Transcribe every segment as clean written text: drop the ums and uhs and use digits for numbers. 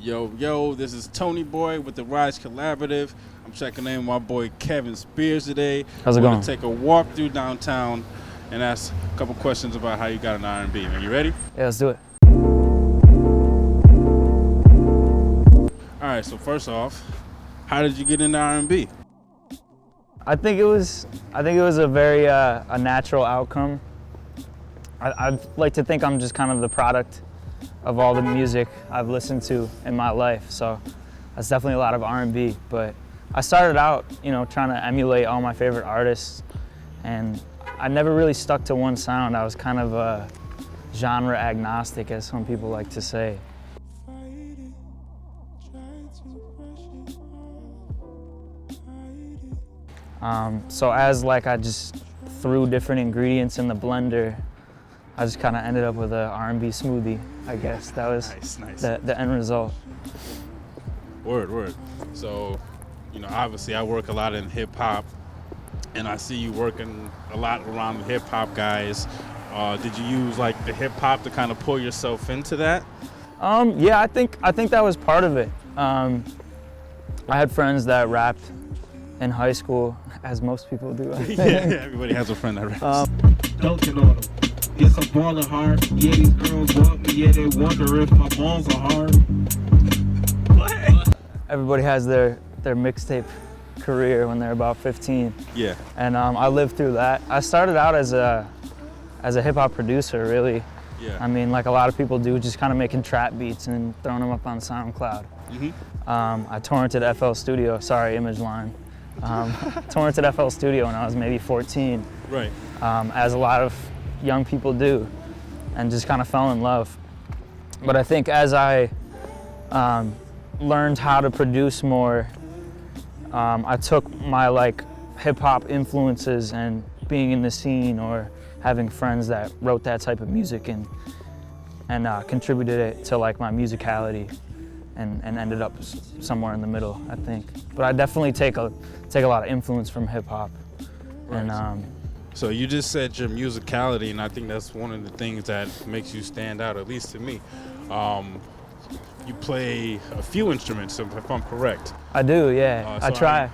Yo, this is Toneyboi with the Rise Collaborative. I'm checking in with my boy Kevin Spears today. How's it We're going? Gonna take a walk through downtown and ask a couple questions about how you got in R&B. Man, you ready? Yeah, let's do it. All right, so first off, how did you get into R&B? I think it was a very a natural outcome. I'd like to think I'm just kind of the product of all the music I've listened to in my life. So that's definitely a lot of R&B. But I started out, trying to emulate all my favorite artists, and I never really stuck to one sound. I was kind of genre agnostic, as some people like to say. So as I just threw different ingredients in the blender, I just kind of ended up with a R&B smoothie, I guess. That was nice. The end result. Word. So, obviously I work a lot in hip hop, and I see you working a lot around the hip hop guys. Did you use the hip hop to kind of pull yourself into that? Yeah, I think that was part of it. I had friends that rapped in high school, as most people do. I think. Yeah, everybody has a friend that raps. Dunking on them. Yes, I'm balling hard. Yeah, these girls want me. Yeah, they wonder if my balls are hard. What? Everybody has their mixtape career when they're about 15. Yeah. And I lived through that. I started out as a hip hop producer, really. Yeah. I mean, like a lot of people do, just kind of making trap beats and throwing them up on SoundCloud. Mm-hmm. I torrented FL Studio. Sorry, image line. Torrented FL Studio when I was maybe 14. Right. As a lot of young people do, and just kind of fell in love. But I think as I learned how to produce more, I took my hip hop influences and being in the scene or having friends that wrote that type of music and contributed it to my musicality and ended up somewhere in the middle, I think. But I definitely take a lot of influence from hip hop. Right. And so you just said your musicality, and I think that's one of the things that makes you stand out, at least to me. You play a few instruments, if I'm correct. I do, yeah. I try.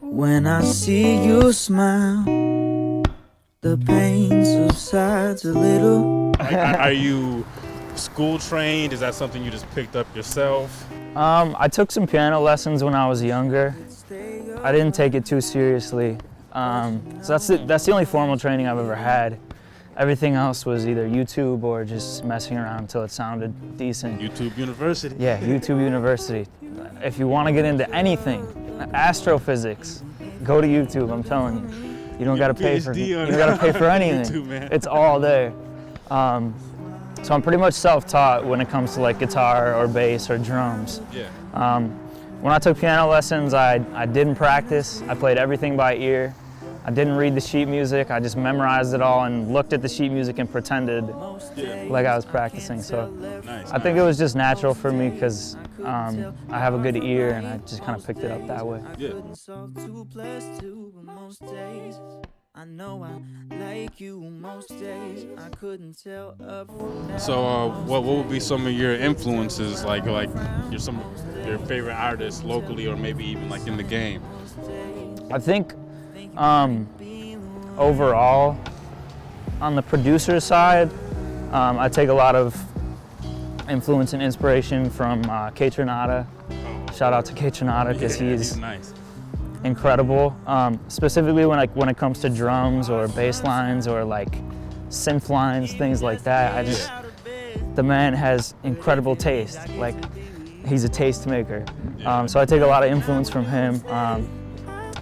When I see you smile, the pain subsides a little. Are you school trained? Is that something you just picked up yourself? I took some piano lessons when I was younger. I didn't take it too seriously. So that's the only formal training I've ever had. Everything else was either YouTube or just messing around until it sounded decent. YouTube University. Yeah, YouTube University. If you want to get into anything, astrophysics, go to YouTube, I'm telling you. You don't gotta pay for anything. YouTube, man. It's all there. So I'm pretty much self-taught when it comes to guitar or bass or drums. Yeah. When I took piano lessons, I didn't practice. I played everything by ear. I didn't read the sheet music. I just memorized it all and looked at the sheet music and pretended like I was practicing. So Nice. I think it was just natural for me because I have a good ear and I just kind of picked it up that way. Yeah. I know I like you most days. I couldn't tell up from down. So what would be some of your influences, like some of your favorite artists locally or maybe even in the game? I think overall, on the producer side, I take a lot of influence and inspiration from K Tronada. Shout out to K Tronada because he's nice. Incredible. Specifically when it comes to drums or bass lines or synth lines, things like that. The man has incredible taste. He's a taste maker. So I take a lot of influence from him.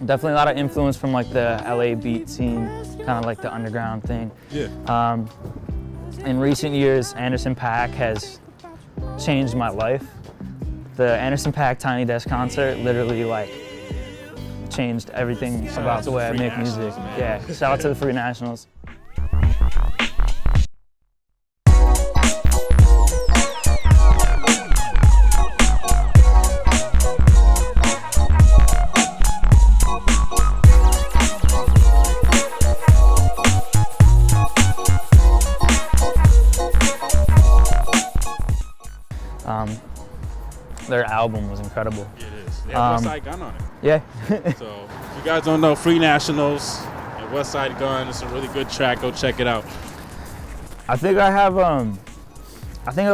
Definitely a lot of influence from the LA beat scene, kind of the underground thing. Yeah. In recent years, Anderson .Paak has changed my life. The Anderson .Paak Tiny Desk concert literally changed everything about the way I make music. Yeah, shout out to the Free Nationals. album was incredible. Yeah, it is. They have Westside Gun on it. Yeah. So if you guys don't know, Free Nationals and Westside Gun, it's a really good track. Go check it out. I think I've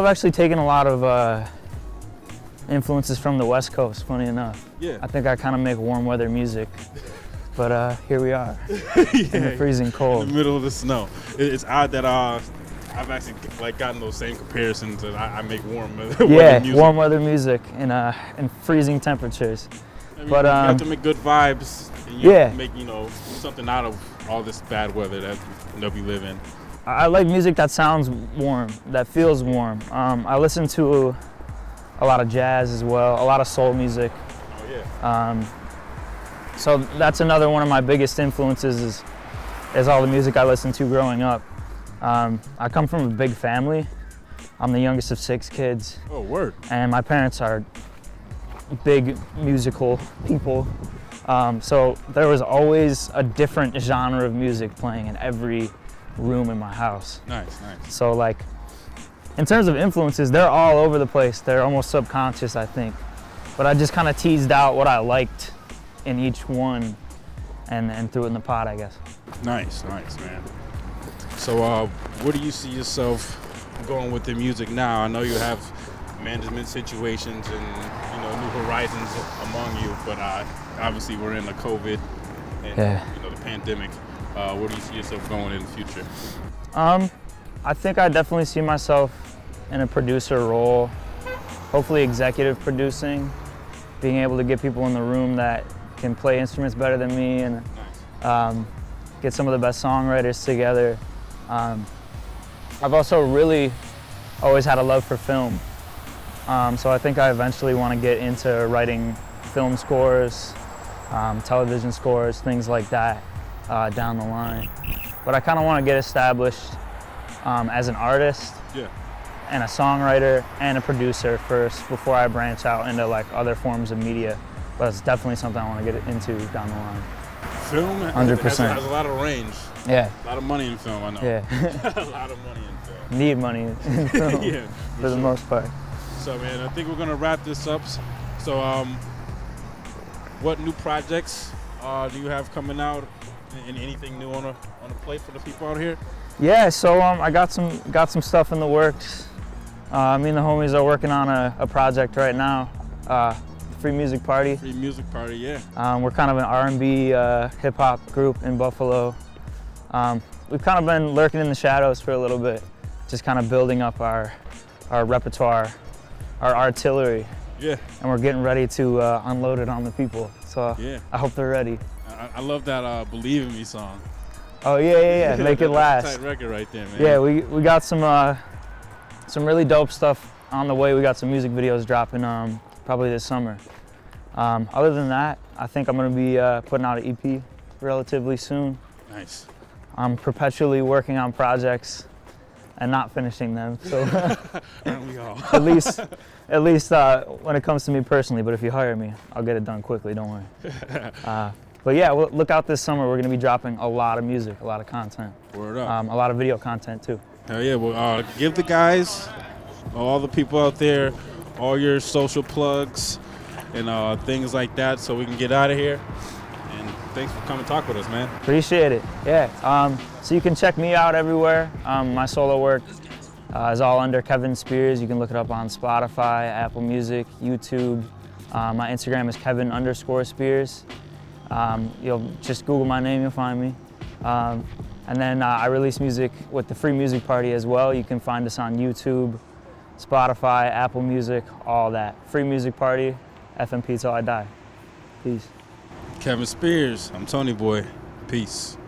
actually taken a lot of influences from the West Coast, funny enough. Yeah. I think I kind of make warm weather music, but here we are in the freezing cold. In the middle of the snow. It's odd that I've actually like gotten those same comparisons that I make warm weather music. Warm weather music in freezing temperatures. I mean, But you have to make good vibes. And you have to make something out of all this bad weather that we live in. I like music that sounds warm, that feels warm. I listen to a lot of jazz as well, a lot of soul music. Oh yeah. So that's another one of my biggest influences is all the music I listened to growing up. I come from a big family. I'm the youngest of 6 kids. Oh, word. And my parents are big musical people. So there was always a different genre of music playing in every room in my house. Nice, nice. So like, in terms of influences, they're all over the place. They're almost subconscious, I think. But I just kind of teased out what I liked in each one and threw it in the pot, I guess. Nice, nice, man. So where do you see yourself going with the music now? I know you have management situations and new horizons among you, but obviously we're in the COVID and the pandemic. Where do you see yourself going in the future? I think I definitely see myself in a producer role, hopefully executive producing, being able to get people in the room that can play instruments better than me and get some of the best songwriters together. I've also really always had a love for film. So I think I eventually want to get into writing film scores, television scores, things like that down the line. But I kind of want to get established as an artist and a songwriter and a producer first before I branch out into like other forms of media. But it's definitely something I want to get into down the line. Film 100%. has a lot of range. Yeah. A lot of money in film, I know. Yeah. A lot of money in film. Need money in film Yeah, for the most part. So man, I think we're gonna wrap this up. So what new projects do you have coming out? And anything new on the plate for the people out here? Yeah, so I got some stuff in the works. Me and the homies are working on a project right now. Free Music Party. Free Music Party, yeah. We're kind of an R&B hip hop group in Buffalo. We've kind of been lurking in the shadows for a little bit, just kind of building up our repertoire, our artillery. Yeah. And we're getting ready to unload it on the people. So I hope they're ready. I love that Believe in Me song. Oh yeah. Make it last. That's a tight record right there, man. Yeah, we got some really dope stuff on the way. We got some music videos dropping probably this summer. Other than that, I think I'm gonna be putting out an EP relatively soon. Nice. I'm perpetually working on projects and not finishing them. So Aren't we all? at least when it comes to me personally. But if you hire me, I'll get it done quickly. Don't worry. But yeah, look out this summer. We're gonna be dropping a lot of music, a lot of content. Word up. A lot of video content too. Hell yeah. Well, give the guys, all the people out there, all your social plugs and things like that, so we can get out of here. And thanks for coming to talk with us, man. Appreciate it. Yeah. So you can check me out everywhere. My solo work is all under Kevin Spears. You can look it up on Spotify, Apple Music, YouTube. My Instagram is Kevin_Spears. You'll just Google my name, you'll find me. And then I release music with the Free Music Party as well. You can find us on YouTube, Spotify, Apple Music, all that. Free Music Party, FMP till I die. Peace. Kevin Spears, I'm Toneyboi. Peace.